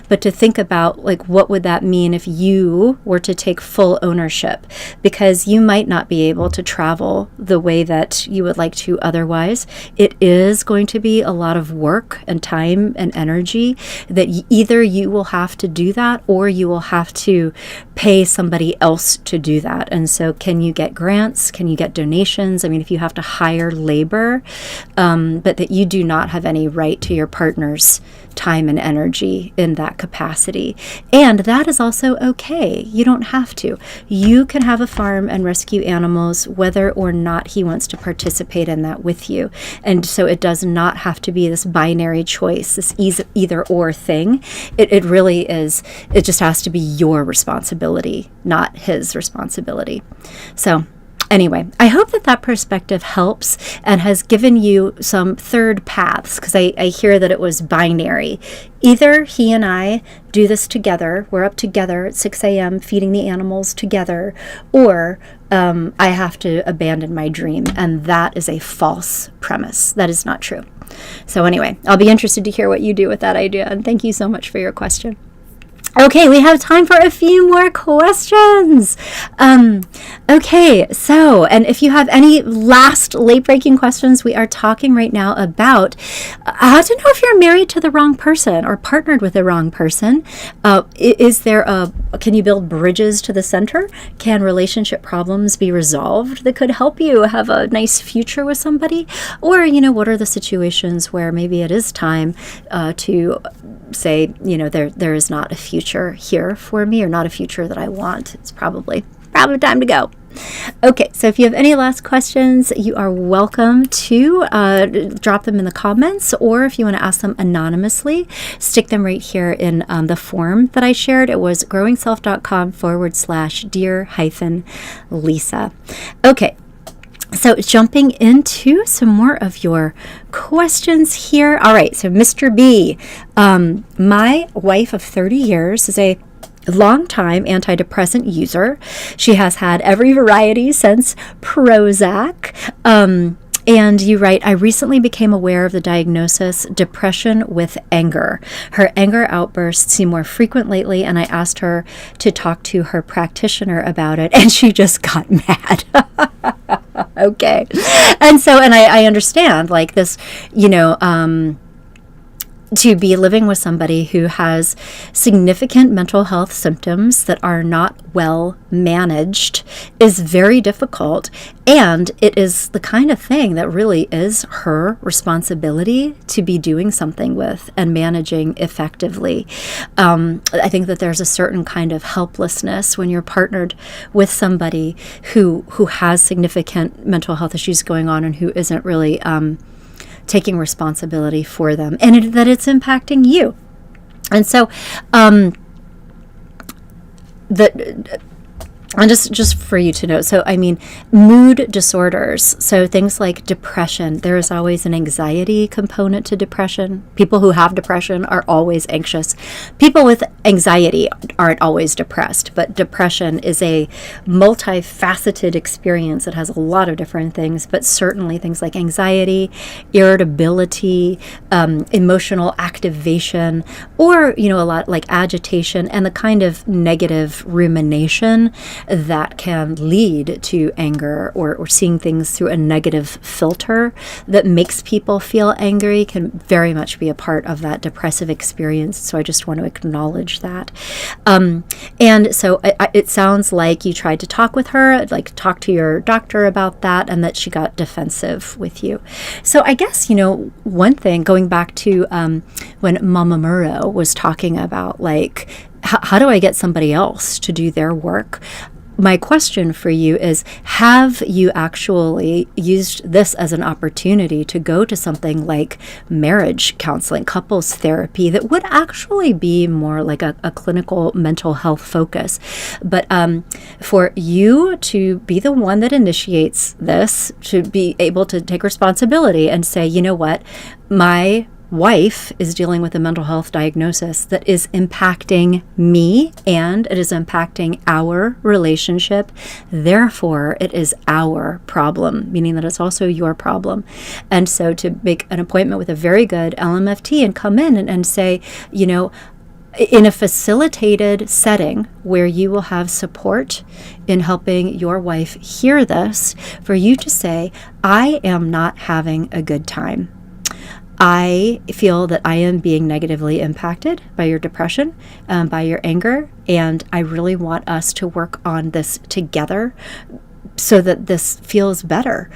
but to think about, like, what would that mean if you were to take full ownership, because you might not be able to travel the way that you would like to otherwise. It is going to be a lot of work and time and energy that either you will have to do that or you will have to pay somebody else to do that. And so can you get grants? Can you get donations? I mean, if you have to hire labor, but that you do not have any right to your partner's time and energy in that capacity. And that is also okay. You don't have to. You can have a farm and rescue animals whether or not he wants to participate in that with you. And so it does not have to be this binary choice, this either or thing. It really is, it just has to be your responsibility, not his responsibility. So anyway, I hope that perspective helps and has given you some third paths, because I hear that it was binary. Either he and I do this together, we're up together at 6 a.m. feeding the animals together, or I have to abandon my dream. And that is a false premise. That is not true. So anyway, I'll be interested to hear what you do with that idea. And thank you so much for your question. Okay, we have time for a few more questions. Okay, so, and if you have any last late-breaking questions, we are talking right now about how to know if you're married to the wrong person or partnered with the wrong person. Can you build bridges to the center? Can relationship problems be resolved that could help you have a nice future with somebody? Or, what are the situations where maybe it is time to say, there is not a future here for me, or not a future that I want. It's probably time to go. Okay, so if you have any last questions, you are welcome to drop them in the comments, or if you want to ask them anonymously, stick them right here in the form that I shared. It was growingself.com/dear-Lisa. Okay. So jumping into some more of your questions here. All right, so Mr. B, my wife of 30 years is a long-time antidepressant user. She has had every variety since Prozac. And you write, I recently became aware of the diagnosis, depression with anger. Her anger outbursts seem more frequent lately, and I asked her to talk to her practitioner about it, and she just got mad. Okay. And I understand, like this, to be living with somebody who has significant mental health symptoms that are not well managed is very difficult. And it is the kind of thing that really is her responsibility to be doing something with and managing effectively. I think that there's a certain kind of helplessness when you're partnered with somebody who has significant mental health issues going on and who isn't really taking responsibility for them, and that it's impacting you. And so and just for you to know, so I mean, mood disorders, so things like depression, there is always an anxiety component to depression. People who have depression are always anxious. People with anxiety aren't always depressed, but depression is a multifaceted experience. It has a lot of different things, but certainly things like anxiety, irritability, emotional activation, or, a lot like agitation and the kind of negative rumination that can lead to anger or seeing things through a negative filter that makes people feel angry can very much be a part of that depressive experience. So I just want to acknowledge that. And so it sounds like you tried to talk with her, like talk to your doctor about that, and that she got defensive with you. So I guess, one thing, going back to when Mama Murrow was talking about, like, how do I get somebody else to do their work? My question for you is, have you actually used this as an opportunity to go to something like marriage counseling, couples therapy, that would actually be more like a clinical mental health focus? But for you to be the one that initiates this, to be able to take responsibility and say, you know what, my wife is dealing with a mental health diagnosis that is impacting me and it is impacting our relationship. Therefore, it is our problem, meaning that it's also your problem. And so to make an appointment with a very good LMFT and come in and say, in a facilitated setting where you will have support in helping your wife hear this, for you to say, I am not having a good time. I feel that I am being negatively impacted by your depression, by your anger, and I really want us to work on this together so that this feels better.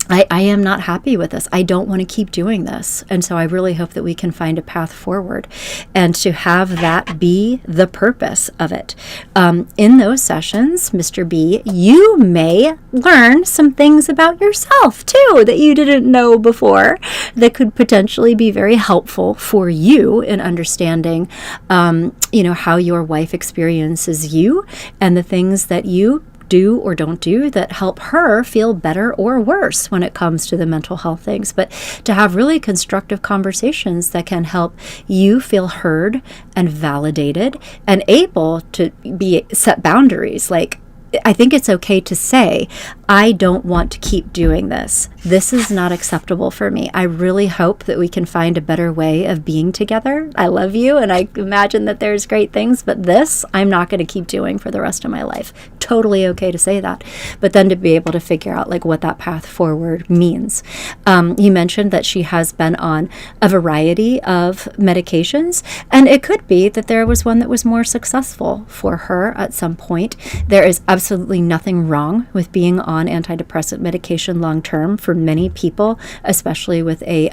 I am not happy with this. I don't want to keep doing this. And so I really hope that we can find a path forward and to have that be the purpose of it. In those sessions, Mr. B, you may learn some things about yourself too that you didn't know before that could potentially be very helpful for you in understanding, how your wife experiences you and the things that you do or don't do that help her feel better or worse when it comes to the mental health things, but to have really constructive conversations that can help you feel heard and validated and able to be set boundaries. Like, I think it's okay to say, I don't want to keep doing this. This is not acceptable for me. I really hope that we can find a better way of being together. I love you, and I imagine that there's great things, but this I'm not going to keep doing for the rest of my life. Totally okay to say that. But then to be able to figure out like what that path forward means. You mentioned that she has been on a variety of medications, and it could be that there was one that was more successful for her at some point. There is absolutely nothing wrong with being on antidepressant medication long term for many people, especially with a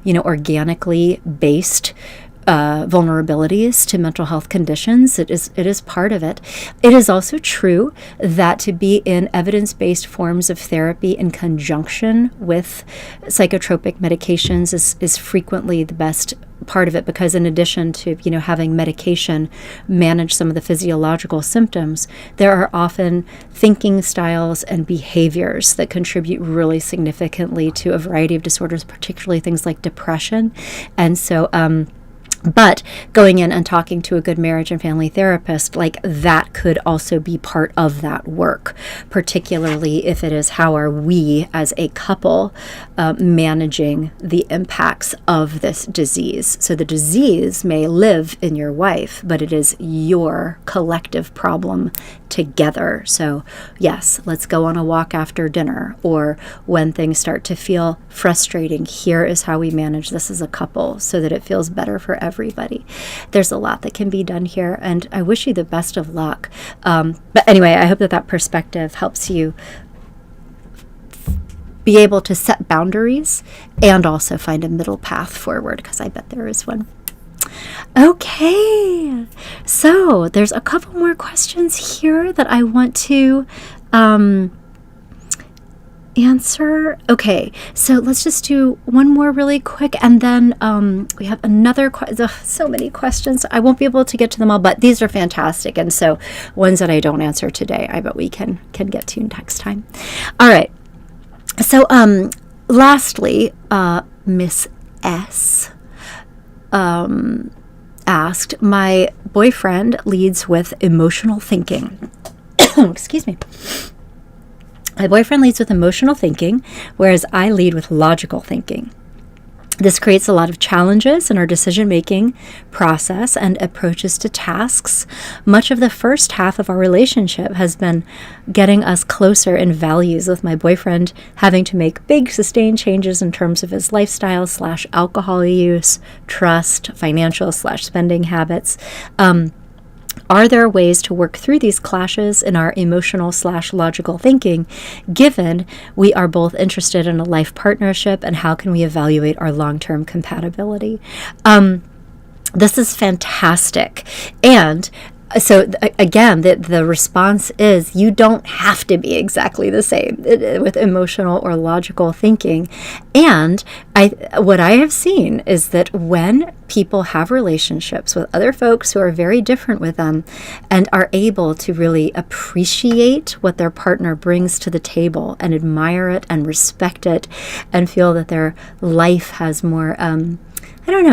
organically based vulnerabilities to mental health conditions. It is part of it. It is also true that to be in evidence-based forms of therapy in conjunction with psychotropic medications is frequently the best part of it, because in addition to having medication manage some of the physiological symptoms, there are often thinking styles and behaviors that contribute really significantly to a variety of disorders, particularly things like depression. And so But going in and talking to a good marriage and family therapist, like that could also be part of that work, particularly if it is how are we as a couple managing the impacts of this disease. So the disease may live in your wife, but it is your collective problem together. So yes, let's go on a walk after dinner, or when things start to feel frustrating, here is how we manage this as a couple so that it feels better for everybody. There's a lot that can be done here, and I wish you the best of luck. But anyway, I hope that perspective helps you be able to set boundaries and also find a middle path forward, because I bet there is one. Okay, so there's a couple more questions here that I want to answer. Okay, so let's just do one more really quick, and then we have another so many questions. I won't be able to get to them all, but these are fantastic, and so ones that I don't answer today, I bet we can get to next time. All right, so lastly, Miss S asked, my boyfriend leads with emotional thinking. Excuse me. My boyfriend leads with emotional thinking, whereas I lead with logical thinking. This creates a lot of challenges in our decision-making process and approaches to tasks. Much of the first half of our relationship has been getting us closer in values, with my boyfriend having to make big, sustained changes in terms of his lifestyle / alcohol use, trust, financial / spending habits. Are there ways to work through these clashes in our emotional / logical thinking, given we are both interested in a life partnership, and how can we evaluate our long-term compatibility? This is fantastic. And so again, the response is you don't have to be exactly the same with emotional or logical thinking. And what I have seen is that when people have relationships with other folks who are very different with them and are able to really appreciate what their partner brings to the table and admire it and respect it and feel that their life has more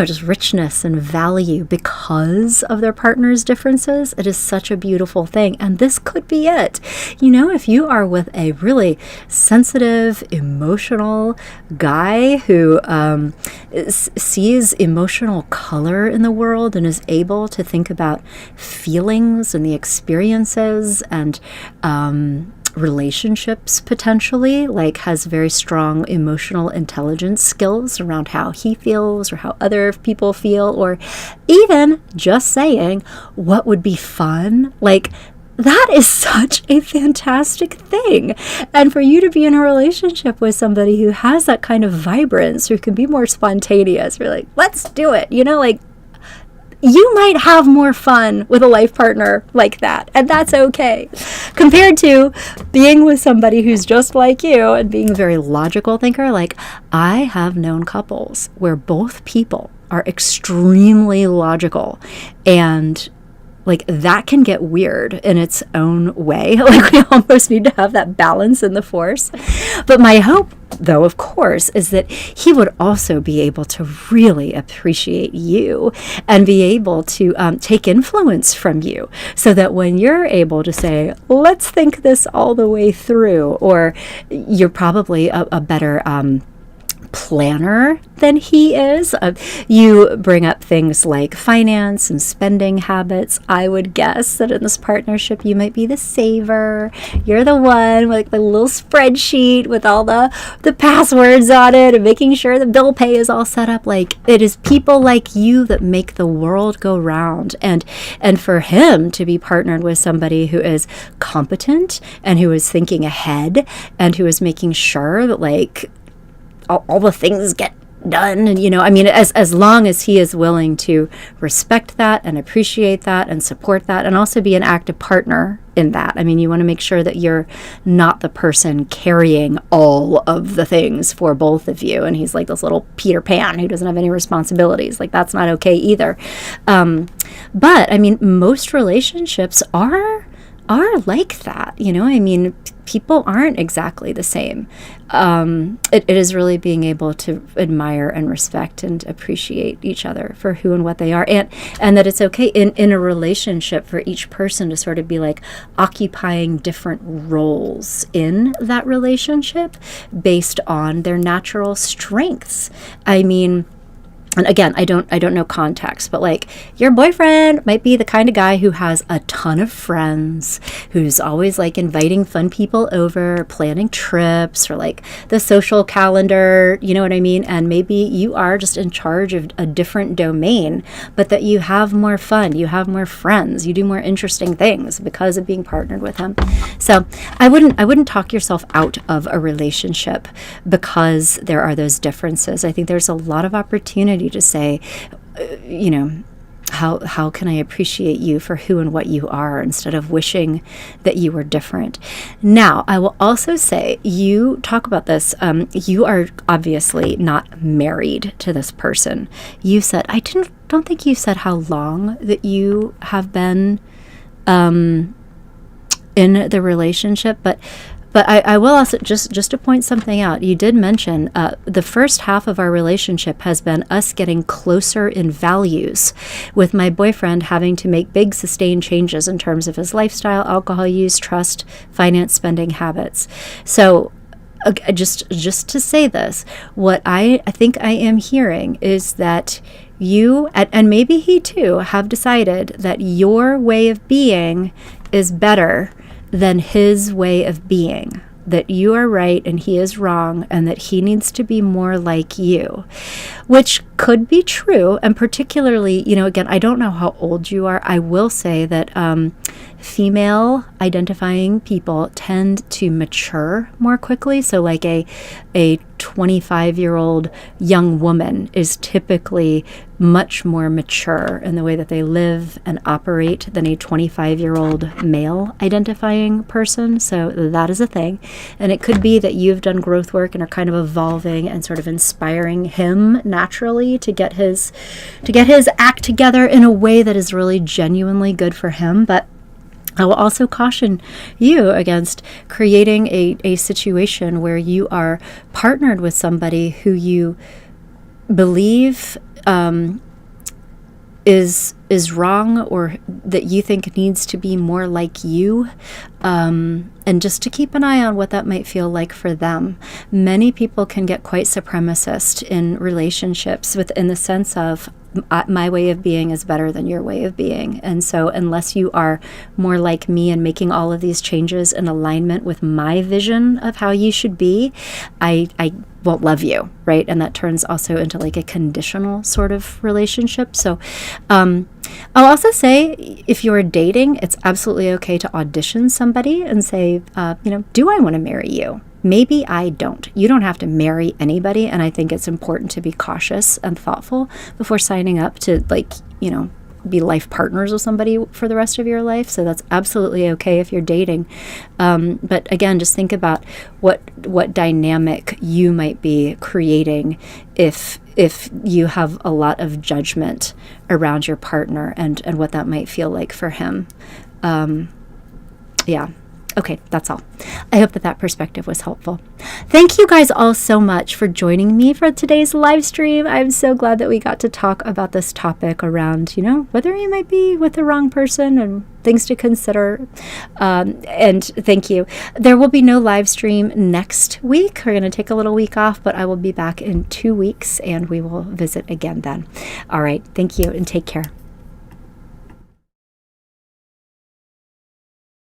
just richness and value because of their partner's differences, it is such a beautiful thing. And this could be it. If you are with a really sensitive, emotional guy who sees emotional color in the world and is able to think about feelings and the experiences and relationships, potentially, like has very strong emotional intelligence skills around how he feels or how other people feel, or even just saying what would be fun, like that is such a fantastic thing. And for you to be in a relationship with somebody who has that kind of vibrance, who can be more spontaneous, you're like, let's do it, you might have more fun with a life partner like that, and that's okay, compared to being with somebody who's just like you and being a very logical thinker. Like, I have known couples where both people are extremely logical, and like that can get weird in its own way. Like, we almost need to have that balance in the force. But my hope, though, of course, is that he would also be able to really appreciate you and be able to take influence from you, so that when you're able to say, let's think this all the way through, or you're probably a better planner than he is. You bring up things like finance and spending habits. I would guess that in this partnership, you might be the saver. You're the one with like the little spreadsheet with all the passwords on it and making sure the bill pay is all set up. Like, it is people like you that make the world go round. And for him to be partnered with somebody who is competent and who is thinking ahead and who is making sure that like all the things get done, and as long as he is willing to respect that and appreciate that and support that, and also be an active partner in that. You want to make sure that you're not the person carrying all of the things for both of you, and he's like this little Peter Pan who doesn't have any responsibilities. Like, that's not okay either. But most relationships are are like that. I mean, people aren't exactly the same. It is really being able to admire and respect and appreciate each other for who and what they are, and that it's okay in a relationship for each person to sort of be like occupying different roles in that relationship based on their natural strengths. I mean, and again, I don't know context, but like your boyfriend might be the kind of guy who has a ton of friends, who's always like inviting fun people over, planning trips, or like the social calendar, you know what I mean? And maybe you are just in charge of a different domain, but that you have more fun, you have more friends, you do more interesting things because of being partnered with him. So I wouldn't talk yourself out of a relationship because there are those differences. I think there's a lot of opportunity to say, how can I appreciate you for who and what you are instead of wishing that you were different. Now, I will also say, you talk about this, you are obviously not married to this person. You said, don't think you said how long that you have been in the relationship, but I will also, just to point something out, you did mention the first half of our relationship has been us getting closer in values, with my boyfriend having to make big sustained changes in terms of his lifestyle, alcohol use, trust, finance, spending habits. So just to say this, what I think I am hearing is that you, and maybe he too, have decided that your way of being is better than his way of being, that you are right and he is wrong, and that he needs to be more like you, which could be true. And particularly, again, I don't know how old you are. I will say that female identifying people tend to mature more quickly. So like a 25-year-old young woman is typically much more mature in the way that they live and operate than a 25-year-old male identifying person. So that is a thing. And it could be that you've done growth work and are kind of evolving and sort of inspiring him naturally to get his act together in a way that is really genuinely good for him. But I will also caution you against creating a situation where you are partnered with somebody who you believe is wrong, or that you think needs to be more like you, and just to keep an eye on what that might feel like for them. Many people can get quite supremacist in relationships within the sense of, my way of being is better than your way of being. And so unless you are more like me and making all of these changes in alignment with my vision of how you should be, I won't love you, right? And that turns also into like a conditional sort of relationship. So I'll also say, if you're dating, it's absolutely okay to audition somebody and say, do I want to marry you? Maybe I don't. You don't have to marry anybody, and I think it's important to be cautious and thoughtful before signing up to, be life partners with somebody for the rest of your life. So that's absolutely okay if you're dating. But again, just think about what dynamic you might be creating if you have a lot of judgment around your partner and what that might feel like for him. Yeah. Okay, that's all. I hope that perspective was helpful. Thank you guys all so much for joining me for today's live stream. I'm so glad that we got to talk about this topic around, whether you might be with the wrong person and things to consider. And thank you. There will be no live stream next week. We're going to take a little week off, but I will be back in 2 weeks and we will visit again then. All right. Thank you and take care.